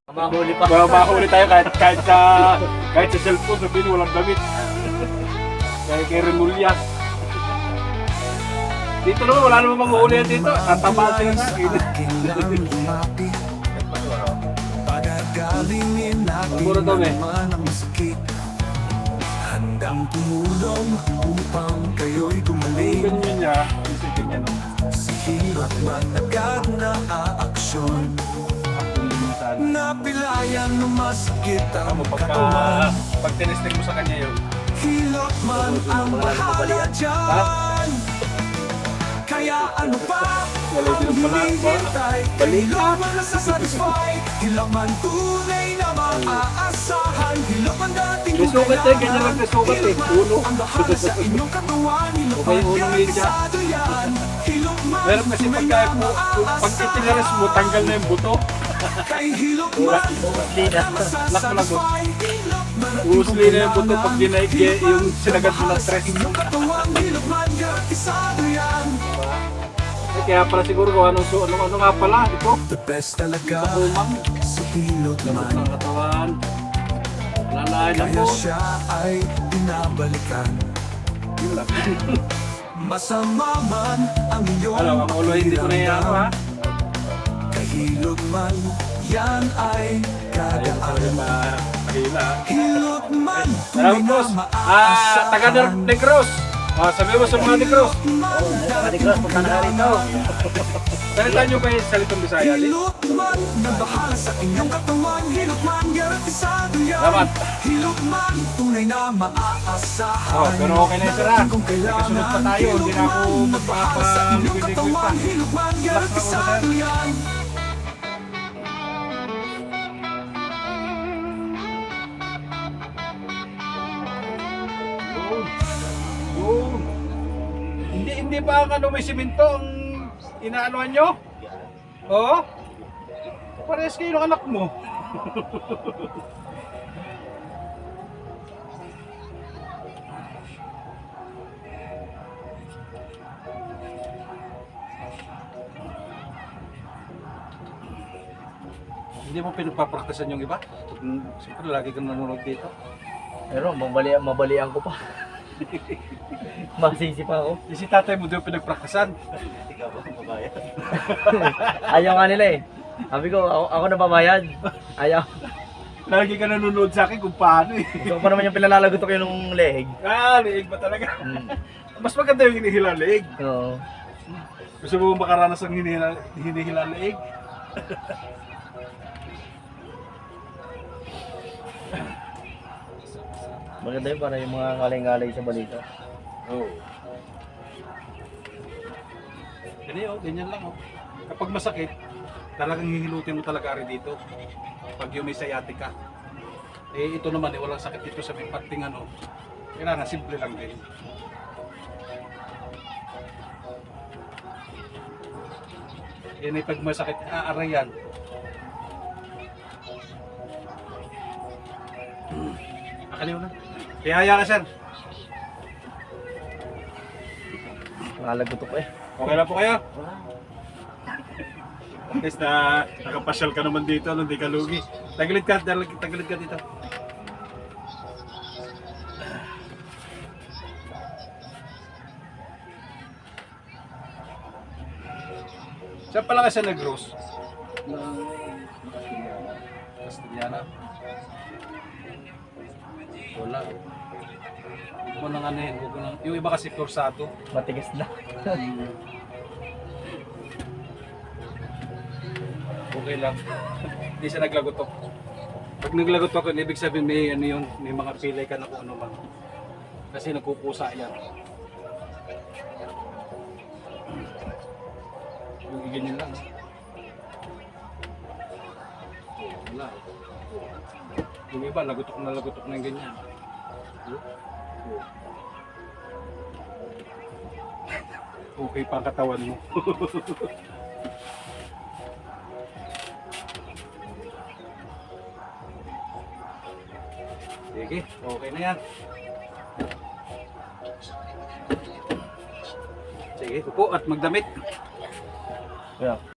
Mahuli pa. Mahuli tayo kahit sa cellphone, sabihin walang damit. Kay Remulla. Dito naman, wala naman manghuli dito. Tatamaan sila sa akin. Mura daw eh. Handang tumulong upang kayo'y gumaling. Ganyan niya, isipin niya no. Sa hirap man agad na aaksyon, napilayan ng masakit ang katawan. Pag tinesting mo sa kanya yun. Hilot man ang bahala dyan. Kaya ano pa ang hinihintay? Kailangan na sasatisfy. Hilot man tunay na maaasahan. Hilot man dating May sukat eh, ganyan lang may sukat eh. Uno. ang bahala sa inyong katawan. Hilot Okay, man unong media. garantisado yan. Hilot man Meron kasi tunay pag na itinaras mo, tanggal na yung buto. Kay hilot man na masasatisfy. Hilot man Usli na yung buto pag ginaig yung sinagad mo ng stress. inyong katawan. Hilot man garantisado yan. Kaya pala siguro kung ano nga pala, ito. The best talaga Umang, sa hilot lamot man. ng katawan. Lalain na Kaya po. siya ay binabalikan. Masama man ang iyong Alam, ang ulo hindi ko na yan ha. kahilot man, yan ay Ayun, sabi kadaan. mahila. Hilot man, Alam mo, taga Negros. Sabi mo sa mga Negros. Matigros, punta na ka rito. Salitan nyo ba yung salitong Bisaya? Di? Hilot man, nabahala sa inyong katawan. Hilot man, garantisado yan. Salamat. Hilot man, tunay na maaasahan. Pero okay na yun sir ha. Kung kailangan, Kasunod pa tayo. Hindi na ako hilot man, bahala sa inyong magpapaligoy-ligoy pa. katawan. Hilot man, garantisado yan. Yun. Hindi ba ang ano may simento ang inaanuhan nyo? Oo? Parehas kayo ng anak mo. Hindi mo pinagpapraktisan yung iba? Siyempre lagi kang nanonood dito. Pero mabalian ko pa. Masisi pa ako. Yung si tatay mo doon pinagpraktisan. Ayaw nga nila eh. Sabi ko, ako na babayad. Ayaw. Lagi ka nanonood sa akin kung paano eh. Gusto ko pa naman yung pinalalagot ko yung leeg. Liig ba talaga? Mm. Mas maganda yung hinihila liig. Oo. Gusto mo makaranas ng hinihila liig? Maganda yun para yung mga ngalay-ngalay sa balita. Oo. Ganyan lang oh. Kapag masakit, talagang hihilutin mo talaga rin dito. Pag yung may sciatica. Eh ito naman walang sakit dito sa may parting ano. Kailangan simple lang din. Yan ay pag masakit, aaray yan. Akaliw na. Kaya ka sir. Nalagot ko eh. Okay lang po kayo? At least na nakapasyal ka naman dito, hindi ka lugi. Tagilid ka dito. Saan pala ka sa Negros? Castellana. Wala. Huwag mo nang ano yun, yung iba kasi Torsado. Matigas na. Okay lang. Hindi siya naglagotok. Pag naglagotok, ibig sabihin may ano yun, may mga pilay ka na kung ano man. Kasi nagkukusa yan. Yung ganyan lang. Wala. Yung iba, lagotok na yung ganyan. Okay pa ang katawan mo. Sige, okay na yan. Sige, upo at magdamit. Yeah.